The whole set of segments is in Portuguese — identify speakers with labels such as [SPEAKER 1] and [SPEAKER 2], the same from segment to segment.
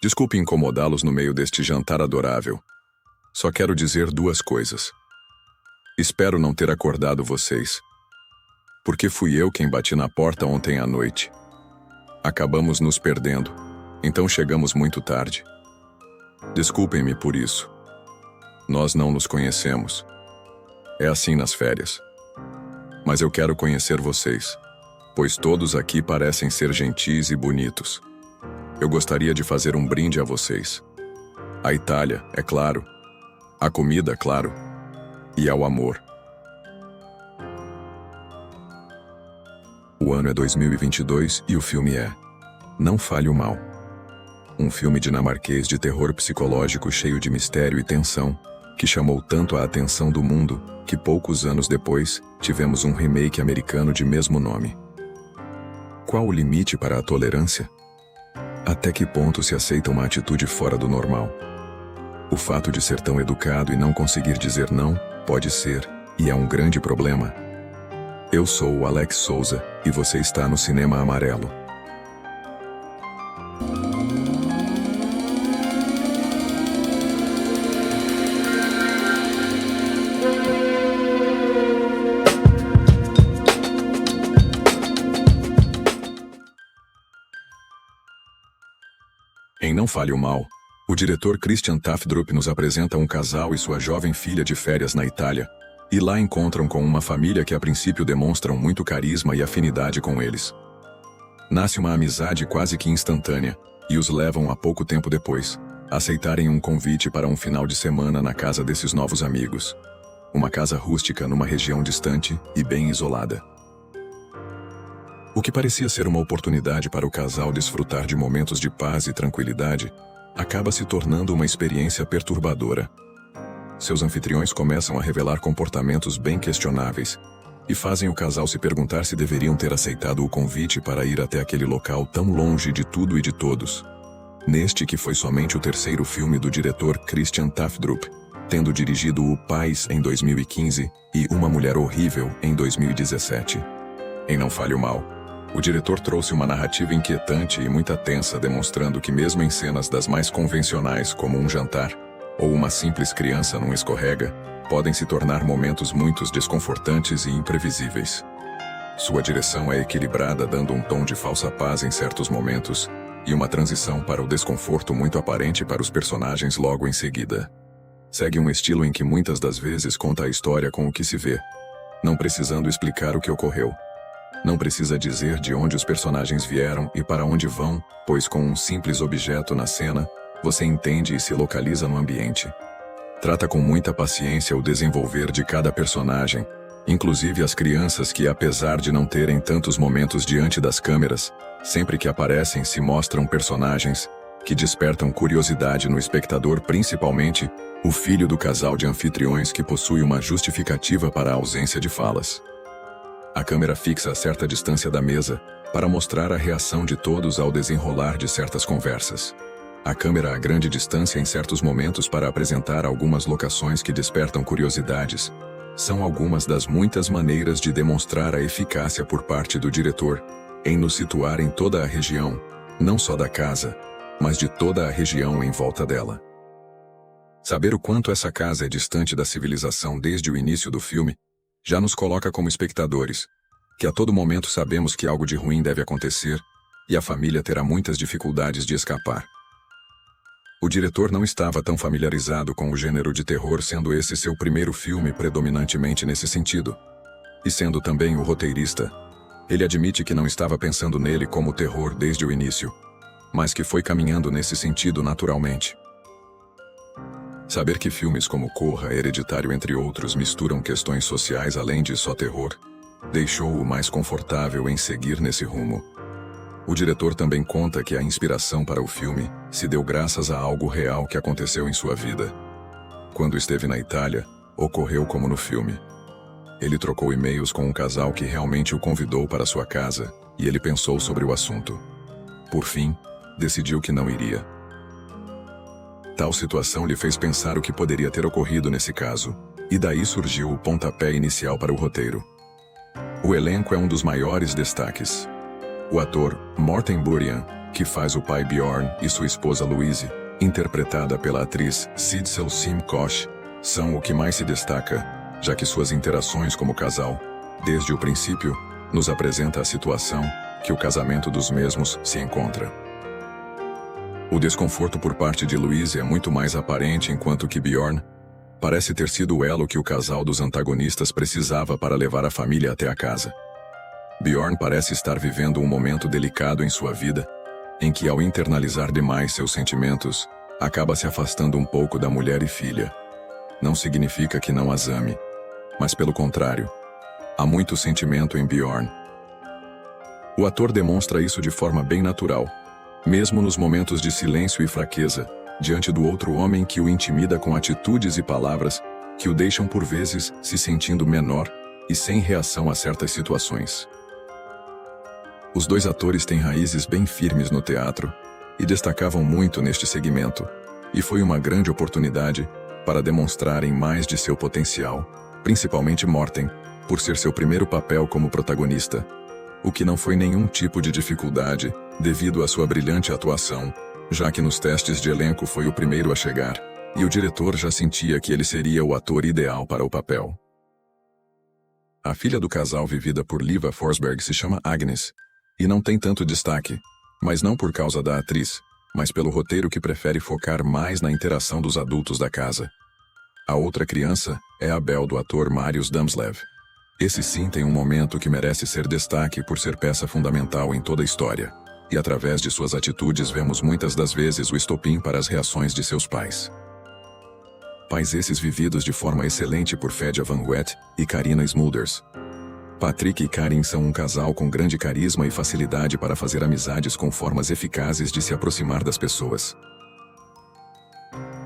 [SPEAKER 1] Desculpe incomodá-los no meio deste jantar adorável. Só quero dizer duas coisas. Espero não ter acordado vocês. Porque fui eu quem bati na porta ontem à noite. Acabamos nos perdendo, então chegamos muito tarde. Desculpem-me por isso. Nós não nos conhecemos. É assim nas férias. Mas eu quero conhecer vocês, pois todos aqui parecem ser gentis e bonitos. Eu gostaria de fazer um brinde a vocês. À Itália, é claro. À comida, claro. E ao amor. O ano é 2022 e o filme é Não Fale o Mal. Um filme dinamarquês de terror psicológico cheio de mistério e tensão, que chamou tanto a atenção do mundo que poucos anos depois tivemos um remake americano de mesmo nome. Qual o limite para a tolerância? Até que ponto se aceita uma atitude fora do normal? O fato de ser tão educado e não conseguir dizer não pode ser, e é um grande problema. Eu sou o Alex Souza, e você está no Cinema Amarelo. Em Não Fale o Mal, o diretor Christian Tafdrup nos apresenta um casal e sua jovem filha de férias na Itália, e lá encontram com uma família que a princípio demonstram muito carisma e afinidade com eles. Nasce uma amizade quase que instantânea, e os levam a pouco tempo depois a aceitarem um convite para um final de semana na casa desses novos amigos. Uma casa rústica numa região distante e bem isolada. O que parecia ser uma oportunidade para o casal desfrutar de momentos de paz e tranquilidade, acaba se tornando uma experiência perturbadora. Seus anfitriões começam a revelar comportamentos bem questionáveis e fazem o casal se perguntar se deveriam ter aceitado o convite para ir até aquele local tão longe de tudo e de todos. Neste que foi somente o terceiro filme do diretor Christian Tafdrup, tendo dirigido O Pais em 2015 e Uma Mulher Horrível em 2017. Em Não Fale o Mal, o diretor trouxe uma narrativa inquietante e muito tensa, demonstrando que mesmo em cenas das mais convencionais, como um jantar, ou uma simples criança num escorrega, podem se tornar momentos muito desconfortantes e imprevisíveis. Sua direção é equilibrada, dando um tom de falsa paz em certos momentos, e uma transição para o desconforto muito aparente para os personagens logo em seguida. Segue um estilo em que muitas das vezes conta a história com o que se vê, não precisando explicar o que ocorreu. Não precisa dizer de onde os personagens vieram e para onde vão, pois com um simples objeto na cena, você entende e se localiza no ambiente. Trata com muita paciência o desenvolver de cada personagem, inclusive as crianças que, apesar de não terem tantos momentos diante das câmeras, sempre que aparecem se mostram personagens que despertam curiosidade no espectador, principalmente o filho do casal de anfitriões que possui uma justificativa para a ausência de falas. A câmera fixa a certa distância da mesa para mostrar a reação de todos ao desenrolar de certas conversas. A câmera a grande distância em certos momentos para apresentar algumas locações que despertam curiosidades. São algumas das muitas maneiras de demonstrar a eficácia por parte do diretor em nos situar em toda a região, não só da casa, mas de toda a região em volta dela. Saber o quanto essa casa é distante da civilização desde o início do filme já nos coloca como espectadores, que a todo momento sabemos que algo de ruim deve acontecer e a família terá muitas dificuldades de escapar. O diretor não estava tão familiarizado com o gênero de terror, sendo esse seu primeiro filme predominantemente nesse sentido. E sendo também o roteirista, ele admite que não estava pensando nele como terror desde o início, mas que foi caminhando nesse sentido naturalmente. Saber que filmes como Corra, Hereditário, entre outros, misturam questões sociais além de só terror, deixou-o mais confortável em seguir nesse rumo. O diretor também conta que a inspiração para o filme se deu graças a algo real que aconteceu em sua vida. Quando esteve na Itália, ocorreu como no filme. Ele trocou e-mails com um casal que realmente o convidou para sua casa, e ele pensou sobre o assunto. Por fim, decidiu que não iria. Tal situação lhe fez pensar o que poderia ter ocorrido nesse caso, e daí surgiu o pontapé inicial para o roteiro. O elenco é um dos maiores destaques. O ator Morten Burian que faz o pai Bjorn, e sua esposa Louise, interpretada pela atriz Sidsel Sim-Kosh, são o que mais se destaca, já que suas interações como casal, desde o princípio, nos apresenta a situação que o casamento dos mesmos se encontra. O desconforto por parte de Louise é muito mais aparente, enquanto que Bjorn parece ter sido o elo que o casal dos antagonistas precisava para levar a família até a casa. Bjorn parece estar vivendo um momento delicado em sua vida, em que, ao internalizar demais seus sentimentos, acaba se afastando um pouco da mulher e filha. Não significa que não as ame, mas pelo contrário, há muito sentimento em Bjorn. O ator demonstra isso de forma bem natural, mesmo nos momentos de silêncio e fraqueza, diante do outro homem que o intimida com atitudes e palavras que o deixam por vezes se sentindo menor e sem reação a certas situações. Os dois atores têm raízes bem firmes no teatro e destacavam muito neste segmento, e foi uma grande oportunidade para demonstrarem mais de seu potencial, principalmente Morten, por ser seu primeiro papel como protagonista, o que não foi nenhum tipo de dificuldade devido à sua brilhante atuação, já que nos testes de elenco foi o primeiro a chegar, e o diretor já sentia que ele seria o ator ideal para o papel. A filha do casal, vivida por Liva Forsberg, se chama Agnes, e não tem tanto destaque, mas não por causa da atriz, mas pelo roteiro que prefere focar mais na interação dos adultos da casa. A outra criança é a Belle, do ator Marius Damslev. Esse sim tem um momento que merece ser destaque por ser peça fundamental em toda a história, e através de suas atitudes vemos muitas das vezes o estopim para as reações de seus pais. Pais esses vividos de forma excelente por Fedja Van Wet e Carina Smulders. Patrick e Karin são um casal com grande carisma e facilidade para fazer amizades com formas eficazes de se aproximar das pessoas.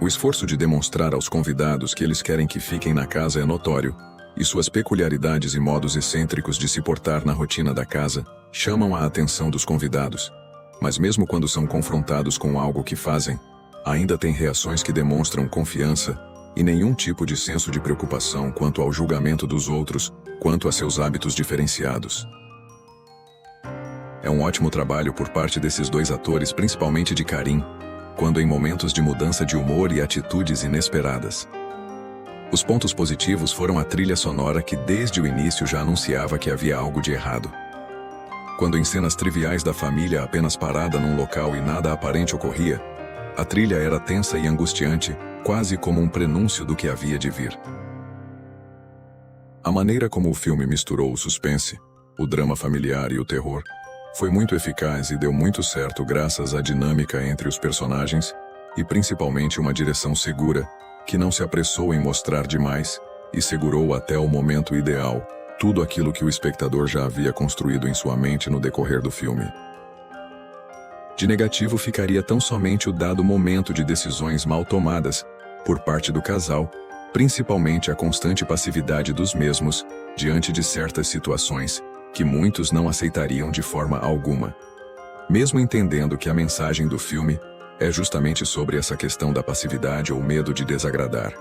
[SPEAKER 1] O esforço de demonstrar aos convidados que eles querem que fiquem na casa é notório, e suas peculiaridades e modos excêntricos de se portar na rotina da casa chamam a atenção dos convidados, mas mesmo quando são confrontados com algo que fazem, ainda têm reações que demonstram confiança e nenhum tipo de senso de preocupação quanto ao julgamento dos outros, quanto a seus hábitos diferenciados. É um ótimo trabalho por parte desses dois atores, principalmente de Karin, quando em momentos de mudança de humor e atitudes inesperadas. Os pontos positivos foram a trilha sonora, que desde o início já anunciava que havia algo de errado. Quando em cenas triviais da família apenas parada num local e nada aparente ocorria, a trilha era tensa e angustiante, quase como um prenúncio do que havia de vir. A maneira como o filme misturou o suspense, o drama familiar e o terror foi muito eficaz e deu muito certo graças à dinâmica entre os personagens e principalmente uma direção segura, que não se apressou em mostrar demais e segurou até o momento ideal tudo aquilo que o espectador já havia construído em sua mente no decorrer do filme. De negativo ficaria tão somente o dado momento de decisões mal tomadas por parte do casal, principalmente a constante passividade dos mesmos diante de certas situações que muitos não aceitariam de forma alguma. Mesmo entendendo que a mensagem do filme é justamente sobre essa questão da passividade ou medo de desagradar.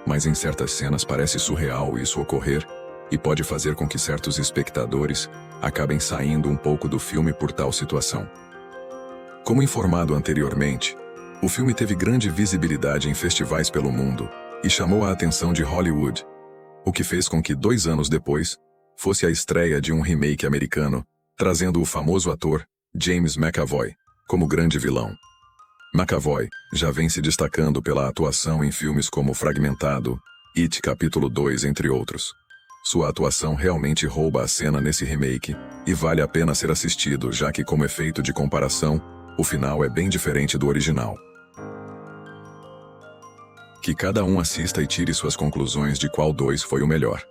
[SPEAKER 1] Mas em certas cenas parece surreal isso ocorrer, e pode fazer com que certos espectadores acabem saindo um pouco do filme por tal situação. Como informado anteriormente, o filme teve grande visibilidade em festivais pelo mundo e chamou a atenção de Hollywood, o que fez com que 2 anos depois fosse a estreia de um remake americano, trazendo o famoso ator James McAvoy como grande vilão. McAvoy já vem se destacando pela atuação em filmes como Fragmentado, It Capítulo 2, entre outros. Sua atuação realmente rouba a cena nesse remake, e vale a pena ser assistido, já que, como efeito de comparação, o final é bem diferente do original. Que cada um assista e tire suas conclusões de qual 2 foi o melhor.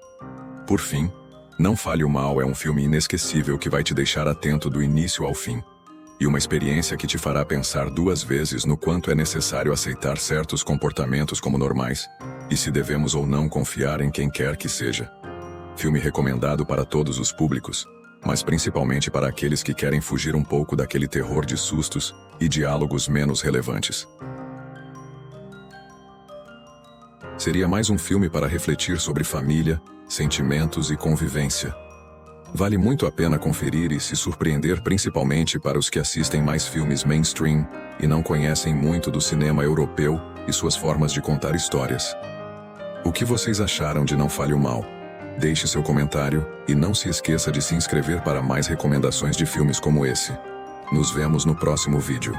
[SPEAKER 1] Por fim, Não Fale o Mal é um filme inesquecível que vai te deixar atento do início ao fim, e uma experiência que te fará pensar 2 vezes no quanto é necessário aceitar certos comportamentos como normais, e se devemos ou não confiar em quem quer que seja. Filme recomendado para todos os públicos, mas principalmente para aqueles que querem fugir um pouco daquele terror de sustos e diálogos menos relevantes. Seria mais um filme para refletir sobre família, sentimentos e convivência. Vale muito a pena conferir e se surpreender, principalmente para os que assistem mais filmes mainstream e não conhecem muito do cinema europeu e suas formas de contar histórias. O que vocês acharam de Não Fale o Mal? Deixe seu comentário e não se esqueça de se inscrever para mais recomendações de filmes como esse. Nos vemos no próximo vídeo.